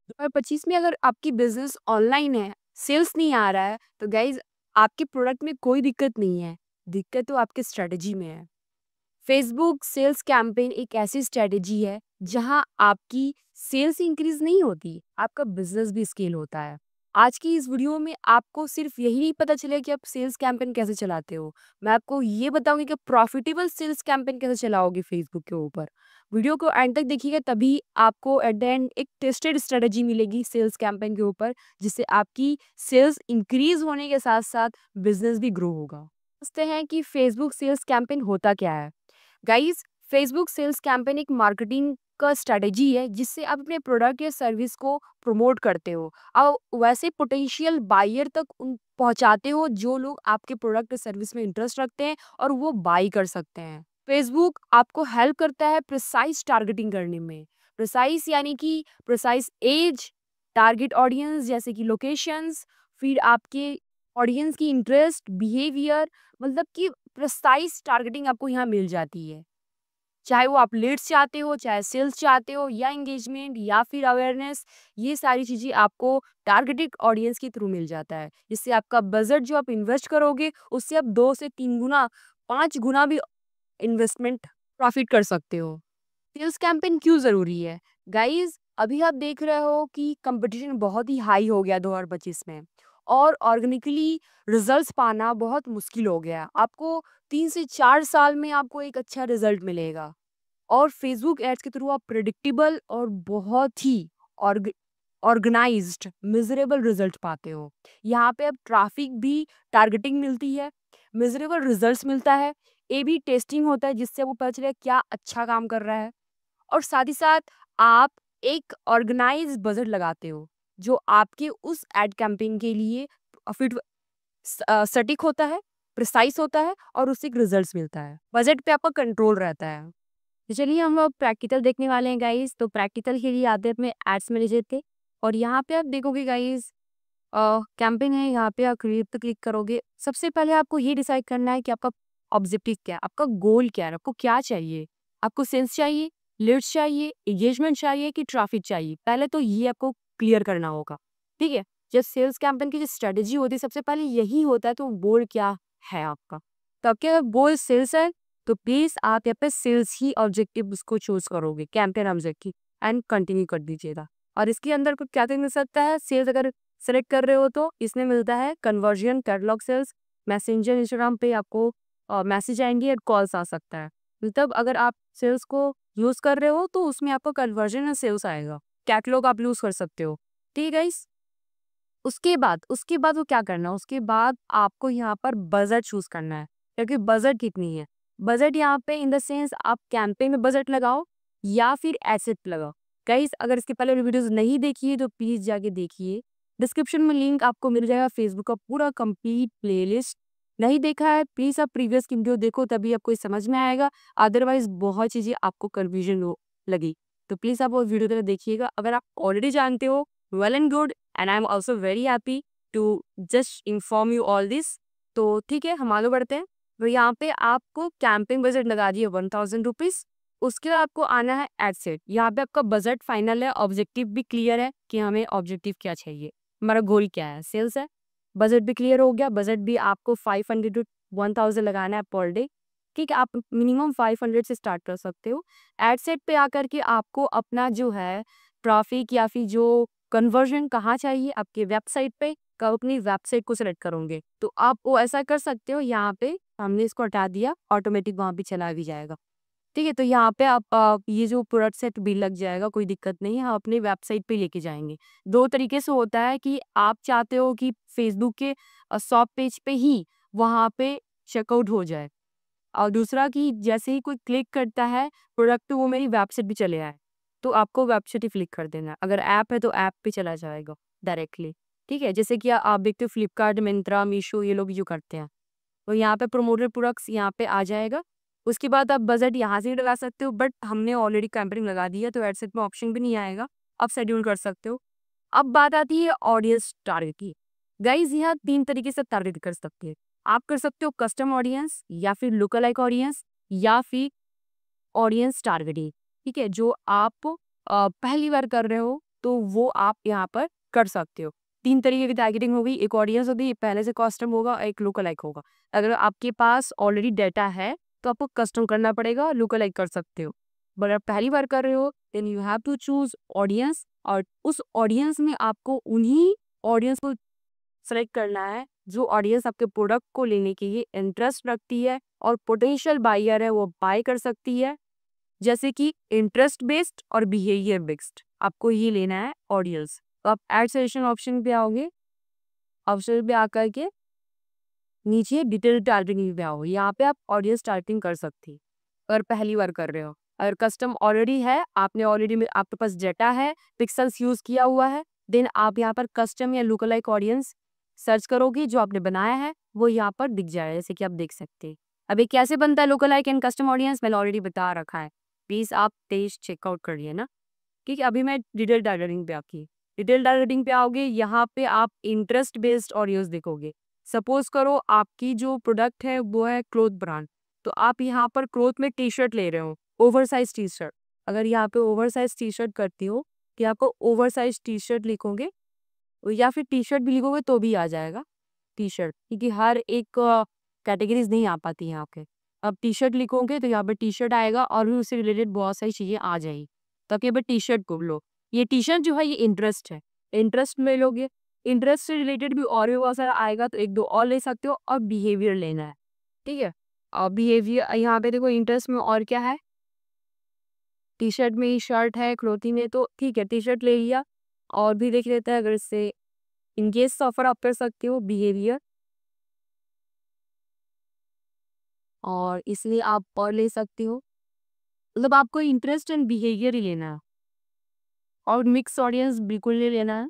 2025 में अगर आपकी बिजनेस ऑनलाइन है, सेल्स नहीं आ रहा है, तो गाइज आपके प्रोडक्ट में कोई दिक्कत नहीं है, दिक्कत तो आपके स्ट्रेटजी में है। फेसबुक सेल्स कैंपेन एक ऐसी स्ट्रेटजी है जहां आपकी सेल्स इंक्रीज नहीं होती, आपका बिजनेस भी स्केल होता है। आज की इस वीडियो में आपको सिर्फ यही नहीं पता चलेगा कि आप सेल्स कैंपेन कैसे चलाते हो, मैं आपको ये बताऊंगी कि प्रॉफिटेबल सेल्स कैंपेन कैसे चलाओगे फेसबुक के ऊपर। वीडियो को एंड तक देखिएगा, तभी आपको एट द एंड एक टेस्टेड स्ट्रेटजी मिलेगी सेल्स कैंपेन के ऊपर, जिससे आपकी सेल्स इंक्रीज होने के साथ साथ बिजनेस भी ग्रो होगा। समझते हैं कि फेसबुक सेल्स कैंपेन होता क्या है। गाइस, फेसबुक सेल्स कैंपेन एक मार्केटिंग का स्ट्रेटेजी है जिससे आप अपने प्रोडक्ट या सर्विस को प्रमोट करते हो और वैसे पोटेंशियल बायर तक उन पहुंचाते हो जो लोग आपके प्रोडक्ट या सर्विस में इंटरेस्ट रखते हैं और वो बाई कर सकते हैं। फेसबुक आपको हेल्प करता है प्रिसाइज टारगेटिंग करने में। प्रिसाइज यानी कि प्रिसाइज एज, टारगेट ऑडियंस जैसे कि लोकेशंस, फिर आपके ऑडियंस की इंटरेस्ट, बिहेवियर, मतलब कि प्रिसाइज टारगेटिंग आपको यहाँ मिल जाती है। चाहे वो आप लीड्स चाहते हो, चाहे सेल्स चाहते हो, या एंगेजमेंट या फिर अवेयरनेस, ये सारी चीज़ें आपको टारगेटेड ऑडियंस के थ्रू मिल जाता है, जिससे आपका बजट जो आप इन्वेस्ट करोगे उससे आप 2 से 3 गुना, 5 गुना भी इन्वेस्टमेंट प्रॉफिट कर सकते हो। सेल्स कैंपेन क्यों ज़रूरी है? गाइज़, अभी आप देख रहे हो कि कंपटीशन बहुत ही हाई हो गया 2025 में, और ऑर्गेनिकली रिजल्ट्स पाना बहुत मुश्किल हो गया। आपको 3 से 4 साल में आपको एक अच्छा रिजल्ट मिलेगा, और फेसबुक एड्स के थ्रू आप प्रेडिक्टेबल और बहुत ही ऑर्ग ऑर्गेनाइज्ड मेजरेबल रिजल्ट पाते हो। यहाँ पे अब ट्रैफिक भी टारगेटिंग मिलती है, मेजरेबल रिजल्ट्स मिलता है, ए बी टेस्टिंग होता है जिससे आपको पता चले क्या अच्छा काम कर रहा है, और साथ ही साथ आप एक ऑर्गेनाइज बजट लगाते हो जो आपके उस एड कैंपेन के लिए फिट सटीक होता है, प्रिसाइज होता है, और उससे एक रिजल्ट्स मिलता है। बजट पे आपका कंट्रोल रहता है। तो चलिए हम अब प्रैक्टिकल देखने वाले हैं गाइस। तो प्रैक्टिकल के लिए आते हैं अपने एड्स मैनेजर पे, और यहाँ पे आप देखोगे गाइस कैंपेन है, यहाँ पे आप क्रिएट पे क्लिक करोगे। सबसे पहले आपको ये डिसाइड करना है कि आपका ऑब्जेक्टिव क्या है, आपका गोल क्या है, आपको क्या चाहिए। आपको सेल्स चाहिए, लीड्स चाहिए, एंगेजमेंट चाहिए कि ट्रैफिक चाहिए, पहले तो ये आपको क्लियर करना होगा। ठीक है, जब सेल्स कैंपेन की जो स्ट्रेटेजी होती है सबसे पहले यही होता है, तो गोल क्या है आपका। तो आपके अगर गोल सेल्स है तो प्लीज आप यहाँ पे सेल्स ही ऑब्जेक्टिव उसको चूज करोगे, कैंपेन ऑब्जेक्टिव, एंड कंटिन्यू कर दीजिएगा। और इसके अंदर को क्या क्या मिल सकता है, सेल्स अगर सेलेक्ट कर रहे हो तो इसमें मिलता है conversion, catalog sales, messenger, Instagram पे आपको मैसेज आएंगे और कॉल्स आ सकता है। मतलब अगर आप सेल्स को यूज कर रहे हो तो उसमें आपको कन्वर्जन और सेल्स आएगा। कैटलॉग आप यूज कर सकते हो। ठीक है गाइस, उसके बाद वो क्या करना है, उसके बाद आपको यहाँ पर बजट चूज करना है, क्योंकि बजट कितनी है। बजट यहाँ पे इन द सेंस आप कैंपेन में बजट लगाओ या फिर एसेट लगाओ। गाइस, अगर इसके पहले वीडियोस नहीं देखी है तो प्लीज जाके देखिए, डिस्क्रिप्शन में लिंक आपको मिल जाएगा फेसबुक का पूरा कंप्लीट प्लेलिस्ट। नहीं देखा है प्लीज आप प्रीवियस की वीडियो देखो, तभी आपको ये समझ में आएगा, अदरवाइज बहुत चीजें आपको कन्फ्यूजन लगी। तो प्लीज आप वो वीडियो तरह देखिएगा। अगर आप ऑलरेडी जानते हो, well and good, and I am also very happy to just inform you all this. तो ठीक है, हम आगे बढ़ते हैं। तो यहाँ पे आपको कैंपेन बजट लगा दिए 1000 रुपीज। उसके बाद आपको आना है एड सेट। यहाँ पे आपका बजट फाइनल है, ऑब्जेक्टिव भी क्लियर है कि हमें ऑब्जेक्टिव क्या चाहिए, हमारा गोल क्या है, सेल्स है। बजट भी क्लियर हो गया, बजट भी आपको 500 टू 1000 लगाना है पर डे। ठीक है, आप मिनिमम 500 से स्टार्ट कर सकते हो। एड सेट पे आकर के आपको अपना जो है ट्रैफिक या फिर जो कन्वर्जन कहाँ चाहिए, आपके वेबसाइट पे, कब अपनी वेबसाइट को सिलेक्ट करोगे तो आप वो ऐसा कर सकते हो। यहाँ पे हमने इसको हटा दिया, ऑटोमेटिक वहाँ पे चला भी जाएगा। ठीक है, तो यहाँ पे आप ये जो प्रोडक्ट सेट भी लग जाएगा, कोई दिक्कत नहीं है, हम अपने वेबसाइट पे लेके जाएंगे। दो तरीके से होता है कि आप चाहते हो कि फेसबुक के शॉप पेज पे ही वहाँ पे चेकआउट हो जाए, और दूसरा कि जैसे ही कोई क्लिक करता है प्रोडक्ट पे वो मेरी वेबसाइट भी चले आए, तो आपको वेबसाइट ही क्लिक कर देना है। अगर ऐप है तो ऐप पे चला जाएगा डायरेक्टली। ठीक है, जैसे कि आप देखते हो फ्लिपकार्ट, मिंत्रा, मीशो, ये लोग जो करते हैं, तो यहाँ पे प्रोमोटेड प्रोडक्ट्स यहाँ पे आ जाएगा। उसके बाद आप बजट यहाँ से ही लगा सकते हो, बट हमने ऑलरेडी कैंपेनिंग लगा दी है तो एडसेट में ऑप्शन भी नहीं आएगा, आप शेड्यूल कर सकते हो। अब बात आती है ऑडियंस टारगेट की। गाइज, यहाँ 3 तरीके से टारगेट कर सकते हैं। आप कर सकते हो कस्टम ऑडियंस, या फिर लुक अलाइक ऑडियंस, या फिर ऑडियंस टारगेटिंग। ठीक है, जो आप पहली बार कर रहे हो तो वो आप यहाँ पर कर सकते हो। 3 तरीके की टारगेटिंग हो गई, एक ऑडियंस होगी, पहले से कस्टम होगा, एक लुक-अलाइक होगा। अगर आपके पास ऑलरेडी डाटा है तो आपको कस्टम करना पड़ेगा, लुक-अलाइक कर सकते हो। बट आप पहली बार कर रहे हो then you have to choose audience, और उस ऑडियंस में आपको उन्हीं ऑडियंस को सेलेक्ट करना है जो ऑडियंस आपके प्रोडक्ट को लेने के लिए इंटरेस्ट रखती है और पोटेंशियल बायर है वो बाय कर सकती है। जैसे कि इंटरेस्ट बेस्ड और बिहेवियर बेस्ड आपको ये लेना है ऑडियंस। तो आप एड सजेशन ऑप्शन पे आओगे, ऑप्शन पे आकर के नीचे डिटेल टारगेटिंग पे आओ, यहाँ पे आप ऑडियंस टारगेटिंग कर सकती हैं अगर पहली बार कर रहे हो। अगर कस्टम ऑलरेडी है, आपने ऑलरेडी आपके पास डेटा है, पिक्सल्स यूज किया हुआ है, देन आप यहाँ पर कस्टम या लुक-अलाइक ऑडियंस सर्च करोगे, जो आपने बनाया है वो यहाँ पर दिख जाएगा, जैसे कि आप देख सकते हैं। अब ये कैसे बनता है लुक-अलाइक एंड कस्टम ऑडियंस, मैंने ऑलरेडी बता रखा है, प्लीज आप तेज चेकआउट करिए ना। ठीक है, अभी मैं डिटेल टारगेटिंग पे आपकी डिटेल टारगेटिंग पे आओगे, यहाँ पे आप इंटरेस्ट बेस्ड ऑडियंस देखोगे। सपोज करो आपकी जो प्रोडक्ट है वो है क्लोथ ब्रांड, तो आप यहाँ पर क्लोथ में टी शर्ट ले रहे हो, ओवर साइज टी शर्ट। अगर यहाँ पे ओवर साइज टी शर्ट करती हो कि आपको ओवर साइज टी शर्ट लिखोगे, या फिर टी शर्ट भी लिखोगे तो भी आ जाएगा टी शर्ट, क्योंकि हर एक कैटेगरीज नहीं आ पाती यहाँ पे। अब टी शर्ट लिखोगे तो यहाँ पर टी शर्ट आएगा और भी उससे रिलेटेड बहुत सारी चीज़ें आ जाएगी, तो आप यहाँ पर टी शर्ट को लो। ये टी शर्ट जो है ये इंटरेस्ट है, इंटरेस्ट में लोगे, इंटरेस्ट से रिलेटेड भी और भी बहुत सारा आएगा, तो एक दो और ले सकते हो, और बिहेवियर लेना है। ठीक है, और बिहेवियर यहाँ पे देखो इंटरेस्ट में और क्या है, टी शर्ट में ही शर्ट है, क्लोथिंग है, तो ठीक है टी शर्ट ले लिया। और भी देख लेते हैं, अगर इससे इनकेस ऑफर आप कर सकते हो बिहेवियर, और इसलिए आप और ले सकते हो। मतलब आपको इंटरेस्ट एंड बिहेवियर ही लेना है, और मिक्स ऑडियंस बिल्कुल नहीं लेना है।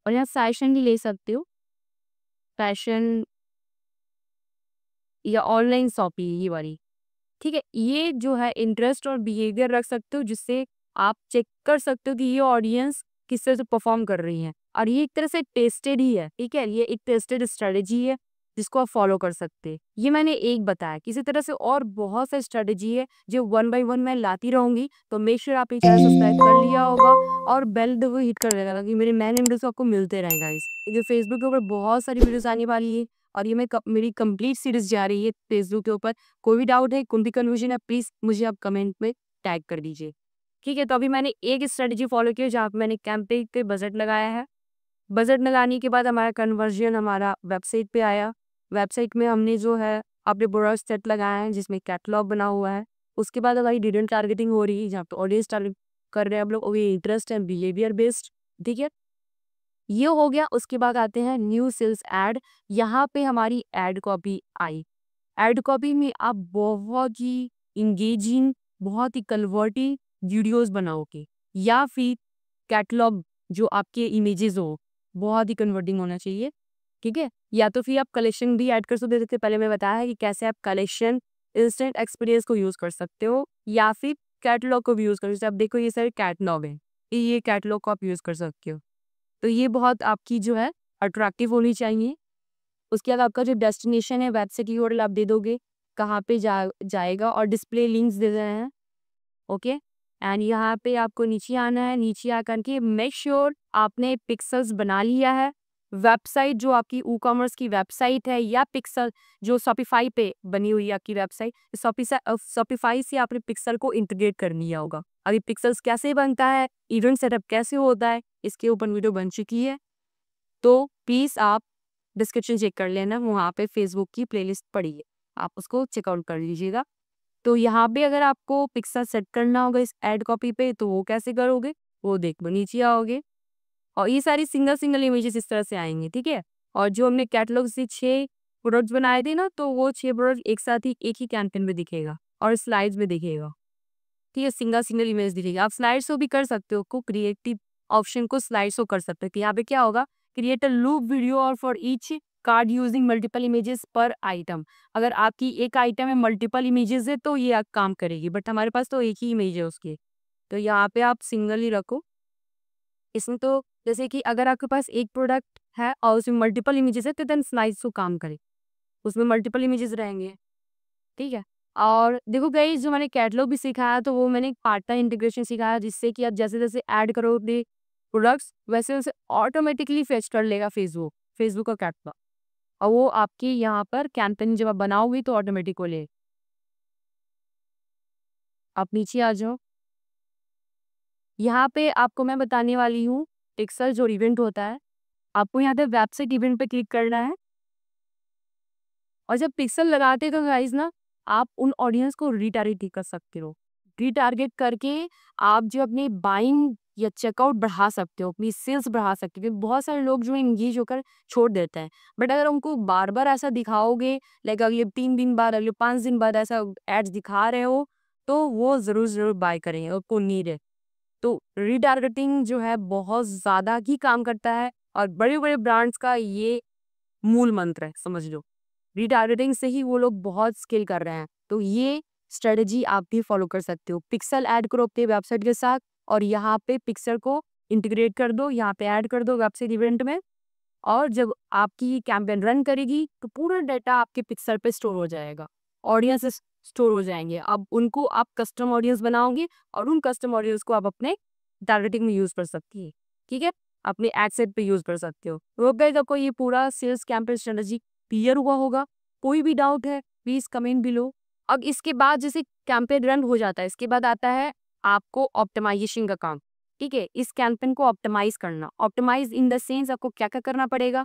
और यहाँ फैशन भी ले सकते हो, फैशन या ऑनलाइन शॉपिंग, ये वाली। ठीक है, ये जो है इंटरेस्ट और बिहेवियर रख सकते हो, जिससे आप चेक कर सकते हो कि ये ऑडियंस किस तरह से परफॉर्म कर रही है, और ये एक तरह से टेस्टेड ही है। ठीक है, ये एक टेस्टेड स्ट्रेटेजी है जिसको आप फॉलो कर सकते हैं। ये मैंने एक बताया, किसी तरह से और बहुत सारी स्ट्रेटेजी है जो वन बाय वन मैं लाती रहूंगी। तो मेक श्योर आप ये चैनल सब्सक्राइब कर लिया होगा और बेल दबो हिट कर देगा, ताकि मेरे नए वीडियोस आपको मिलते रहेगा। इस जो फेसबुक के ऊपर बहुत सारी वीडियोस आने वाली है, और ये मेरी कंप्लीट सीरीज जा रही है फेसबुक के ऊपर। कोई भी डाउट है, कोई भी कन्फ्यूजन है, प्लीज़ मुझे आप कमेंट में टैग कर दीजिए। ठीक है, तो अभी मैंने एक स्ट्रेटजी फॉलो की है, जहाँ पे मैंने कैंपेन पे बजट लगाया है। बजट लगाने के बाद हमारा कन्वर्जन हमारा वेबसाइट पे आया। वेबसाइट में हमने जो है अपने प्रोडक्ट सेट लगाए हैं, जिसमें कैटलॉग बना हुआ है। उसके बाद हमारी डिटेल टारगेटिंग हो रही है, जहाँ पे ऑडियंस टारगेट कर रहे हैं हम लोग, और ये इंटरेस्ट एंड बिहेवियर बेस्ड। ठीक है, ये हो गया। उसके बाद आते हैं न्यू सेल्स ऐड। यहाँ पे हमारी ऐड कॉपी आई। ऐड कॉपी में आप बहुत ही इंगेजिंग, बहुत ही कन्वर्टिंग वीडियोस बनाओगे, या फिर कैटलॉग जो आपके इमेजेस हो, बहुत ही कन्वर्टिंग होना चाहिए। ठीक है, या तो फिर आप कलेक्शन भी ऐड कर सकते थे। पहले मैं बताया है कि कैसे आप कलेक्शन इंस्टेंट एक्सपीरियंस को यूज कर सकते हो, या फिर कैटलॉग को भी यूज कर सकते हो। आप देखो ये सारे कैटलॉग है, ये कैटलॉग को आप यूज कर सकते हो। तो ये बहुत आपकी जो है अट्रैक्टिव होनी चाहिए। उसके बाद आपका जो डेस्टिनेशन है, वेबसाइट की URL आप दे दोगे कहाँ पे जाएगा, और डिस्प्ले लिंक्स दे रहे हैं। ओके, एंड यहाँ पे आपको नीचे आना है। नीचे आकर के मेक श्योर आपने पिक्सल्स बना लिया है। वेबसाइट जो आपकी ई कॉमर्स की वेबसाइट है, या पिक्सल जो शॉपिफाई पे बनी हुई है आपकी वेबसाइट, शॉपिफाई से आपने पिक्सल को इंटीग्रेट कर लिया होगा। अभी पिक्सल्स कैसे बनता है, इवेंट सेटअप कैसे होता है, इसके ऊपर वीडियो बन चुकी है, तो प्लीज़ आप डिस्क्रिप्शन चेक कर लेना, वहाँ पे फेसबुक की प्लेलिस्ट पड़ी है, आप उसको चेकआउट कर लीजिएगा। तो यहाँ पे अगर आपको पिक्सल सेट करना होगा इस ऐड कॉपी पे, तो वो कैसे करोगे, वो देखो नीचे आओगे, और ये सारी सिंगल सिंगल इमेजेस इस तरह से आएंगे। ठीक है, और जो हमने कैटलॉग से 6 प्रोडक्ट्स बनाए थे ना, तो वो 6 प्रोडक्ट एक साथ ही एक ही कैंपेन में दिखेगा और स्लाइड्स में दिखेगा। ठीक है, सिंगल सिंगल इमेज दिखेगा। आप स्लाइड शो भी कर सकते हो, को क्रिएटिव ऑप्शन को स्लाइड शो कर सकते हो। तो यहाँ पे क्या होगा, क्रिएट अ लूप वीडियो और for each card using multiple images पर आइटम। अगर आपकी एक आइटम में मल्टीपल इमेजेस है तो ये काम करेगी, बट हमारे पास तो एक ही इमेज है उसकी, तो यहाँ पे आप सिंगल ही रखो। इसमें तो जैसे कि अगर आपके पास एक प्रोडक्ट है और उसमें मल्टीपल इमेजेस है, तो देन स्लाइड शो काम करे, उसमें मल्टीपल इमेजेस रहेंगे। ठीक है, और देखो गाइस, जो मैंने कैटलॉग भी सिखाया, तो वो मैंने एक पार्टनर इंटीग्रेशन सिखाया, जिससे कि आप जैसे जैसे ऐड करोगे प्रोडक्ट्स, वैसे उसे ऑटोमेटिकली फेच कर लेगा फेसबुक का कैटलॉग, और वो आपकी यहाँ पर कैंपेन जब आप बनाओगे तो ऑटोमेटिक हो ले। आप नीचे आ जाओ। यहाँ पे आपको मैं बताने वाली हूँ पिक्सल जो इवेंट होता है, आपको यहाँ पे वेबसाइट इवेंट पे क्लिक करना है, और जब पिक्सल लगाते हो तो गाइस ना, आप उन ऑडियंस को रिटारगेट कर सकते हो। रिटारगेट करके आप जो अपनी बाइंग या चेकआउट बढ़ा सकते हो, अपनी सेल्स बढ़ा सकते हो। बहुत सारे लोग जो एंगेज होकर छोड़ देते हैं, बट अगर उनको बार बार ऐसा दिखाओगे, लाइक अगले 3 दिन बाद, अगले 5 दिन बाद ऐसा एड्स दिखा रहे हो, तो वो जरूर जरूर बाय करेंगे, उनको नीड है। तो रिटारगेटिंग जो है बहुत ज़्यादा ही काम करता है, और बड़े-बड़े ब्रांड्स का ये मूल मंत्र है, समझ लो। रिटारगेटिंग से ही वो लोग बहुत स्केल कर रहे हैं। तो ये स्ट्रेटजी आप भी फॉलो कर सकते हो। पिक्सल ऐड करो अपने वेबसाइट के साथ, और यहाँ पे पिक्सल को इंटीग्रेट कर दो, यहाँ पे ऐड कर दो वेबसाइट इवेंट में, और जब आपकी कैंपेन रन करेगी तो पूरा डाटा आपके पिक्सल पे स्टोर हो जाएगा, ऑडियंसेस स्टोर हो जाएंगे। अब उनको आप कस्टम ऑडियंस बनाओगे, और उन कस्टम ऑडियंस को आप अपने टारगेटिंग में यूज कर सकती है, ठीक है, अपने एड सेट पे यूज कर सकते हो। तो गाइस, आपको ये पूरा सेल्स कैंपेन स्ट्रेटजी क्लियर हुआ होगा। कोई भी डाउट है प्लीज कमेंट बिलो। अब इसके बाद जैसे कैंपेन रन हो जाता है, इसके बाद आता है आपको ऑप्टिमाइजेशन का काम, ठीक है। इस कैंपेन को ऑप्टिमाइज करना, ऑप्टिमाइज इन द सेंस आपको क्या क्या करना पड़ेगा।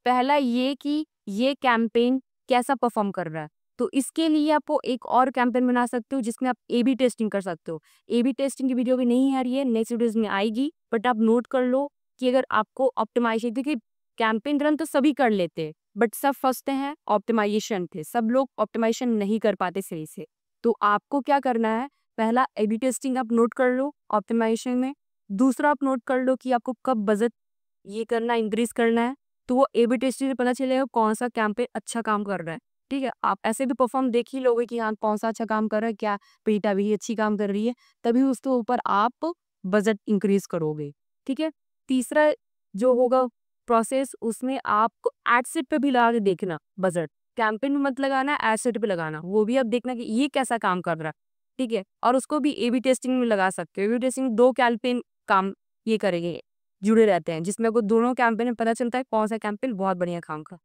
पहला ये कि ये कैंपेन कैसा परफॉर्म कर रहा है, तो इसके लिए आपको एक और कैंपेन बना सकते हो जिसमें आप ए बी टेस्टिंग कर सकते हो। ए बी टेस्टिंग की वीडियो भी नहीं आ रही है, नेक्स्ट वीडियोज में आएगी, बट आप नोट कर लो कि अगर आपको ऑप्टिमाइजेशन, देखिए कैंपेन रन तो सभी कर लेते हैं, बट सब फंसते हैं ऑप्टिमाइजेशन थे, सब लोग ऑप्टिमाइजेशन नहीं कर पाते सही से। तो आपको क्या करना है, पहला ए बी टेस्टिंग आप नोट कर लो ऑप्टिमाइजेशन में। दूसरा आप नोट कर लो कि आपको कब बजट ये करना इंक्रीज करना है, तो वो ए बी टेस्टिंग से पता चलेगा कौन सा कैंपेन अच्छा काम कर रहा है, ठीक है। आप ऐसे भी परफॉर्म देख ही लोगे कि हाँ कौन सा अच्छा काम कर रहा है, क्या पेटा भी अच्छी काम कर रही है, तभी उसके ऊपर आप बजट इंक्रीज करोगे, ठीक है। तीसरा जो होगा प्रोसेस, उसमें आपको एड सेट पे भी लगा के देखना बजट, कैंपेन में मत लगाना, एड सेट पे लगाना, वो भी आप देखना कि ये कैसा काम कर रहा है, ठीक है। और उसको भी ए बी टेस्टिंग में लगा सकते हो। ए बी टेस्टिंग 2 कैंपेन काम ये करेंगे, जुड़े रहते हैं, जिसमें आपको दोनों कैंपेन में पता चलता है कौन सा कैंपेन बहुत बढ़िया काम का,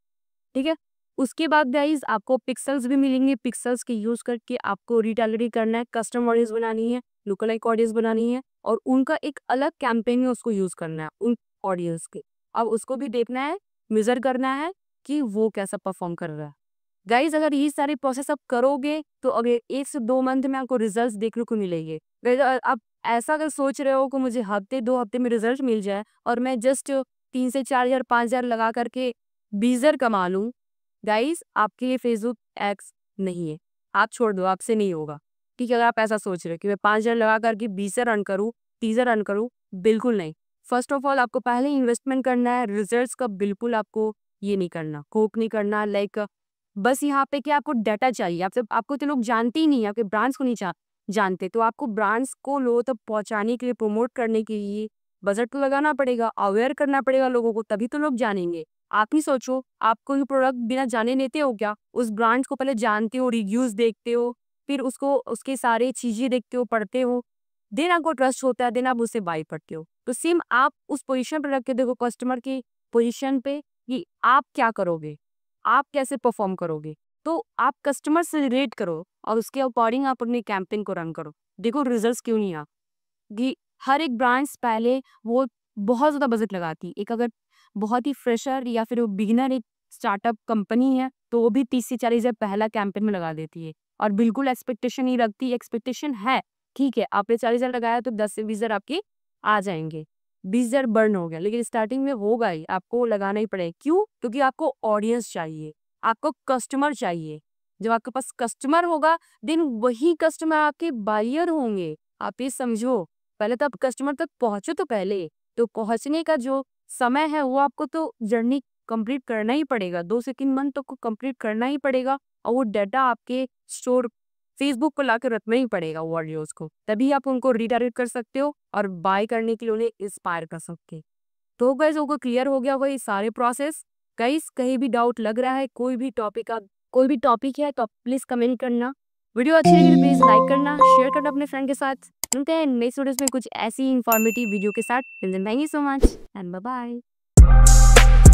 ठीक है। उसके बाद गाइज आपको पिक्सल्स भी मिलेंगे, पिक्सल्स के यूज करके आपको रिटारगेटिंग करना है, कस्टम ऑडियंस बनानी है, लुकलाइक ऑडियंस बनानी है, और उनका एक अलग कैंपेन में उसको यूज करना है उन ऑडियंस के। अब उसको भी देखना है, मेजर करना है कि वो कैसा परफॉर्म कर रहा है। गाइज अगर ये सारे प्रोसेस आप करोगे तो अगर 1 से 2 मंथ में आपको रिजल्ट देखने को मिलेंगे। Guys, आप ऐसा अगर सोच रहे हो कि मुझे हफ्ते 2 हफ्ते में रिजल्ट मिल जाए और मैं जस्ट 3 से 4 हजार 5 हजार लगा करके 20 हजार कमा लूँ, गाइज आपके लिए फेसबुक एक्स नहीं है, आप छोड़ दो, आपसे नहीं होगा, ठीक है। अगर आप ऐसा सोच रहे हो कि मैं 5 हजार लगा करके 20 हजार रन करूँ, 30 हजार रन करूँ, बिल्कुल नहीं। फर्स्ट ऑफ ऑल आपको पहले इन्वेस्टमेंट करना है, रिजल्ट्स का बिल्कुल आपको ये नहीं करना, होप नहीं करना। लाइक बस यहाँ पे क्या आपको डाटा चाहिए, आपको तो लोग जानते ही नहीं है, आपके ब्रांड्स को नहीं जानते, तो आपको ब्रांड्स को लोगों तक पहुंचाने के लिए, प्रमोट करने के लिए बजट तो लगाना पड़ेगा, अवेयर करना पड़ेगा लोगों को, तभी तो लोग जानेंगे। आप ही सोचो, आप कोई प्रोडक्ट बिना जाने लेते हो क्या? उस ब्रांड्स को पहले जानते हो, रिव्यूज देखते हो, फिर उसको उसके सारे चीजें देखते हो, पढ़ते हो, देन आपको ट्रस्ट होता है, देन आप उससे बाय करते हो। तो सेम आप उस पोजीशन पर रख के देखो, कस्टमर की पोजीशन पे, कि आप क्या करोगे, आप कैसे परफॉर्म करोगे। तो आप कस्टमर से रिलेट करो और उसके अकॉर्डिंग आप अपनी कैंपेन को रन करो, देखो रिजल्ट्स क्यों नहीं आ कि हर एक ब्रांड्स पहले वो बहुत ज़्यादा बजट लगाती। एक अगर बहुत ही फ्रेशर या फिर वो बिगिनर एक स्टार्टअप कंपनी है, तो वो भी 30 से 40 हज़ार पहला कैंपेन में लगा देती है, और बिल्कुल एक्सपेक्टेशन नहीं रखती। एक्सपेक्टेशन है, ठीक है, आपने 40 हज़ार लगाया तो 10 से 20 हज़ार आपके आ जाएंगे, 20 हज़ार बर्न हो गया, लेकिन स्टार्टिंग में होगा ही, आपको लगाना ही पड़ेगा। क्यों? क्योंकि आपको ऑडियंस चाहिए, आपको कस्टमर चाहिए। जब आपके पास कस्टमर होगा, देन वही कस्टमर आपके बायर होंगे। आप ये समझो, पहले तो आप कस्टमर तक पहुंचो, तो पहले तो पहुंचने का जो समय है वो आपको तो जर्नी कंप्लीट करना ही पड़ेगा, 2 से 3 मंथ तक को कंप्लीट करना ही पड़ेगा, और वो डाटा आपके स्टोर फेसबुक पर लाकर रखना ही पड़ेगा ऑडियंस को, तभी आप उनको रिटारगेट कर सकते हो और बाय करने के लिए उन्हें इंस्पायर कर सकते। तो गाइस आपको क्लियर हो गया होगा ये सारे प्रोसेस। गाइस कहीं भी डाउट लग रहा है, कोई भी टॉपिक है तो प्लीज कमेंट करना। वीडियो अच्छी लगी प्लीज लाइक करना, शेयर करना अपने फ्रेंड के साथ। मिलते हैं नेक्स्ट वीडियोस में कुछ ऐसी इंफॉर्मेटिव वीडियो के साथ। Thank you so much and bye bye.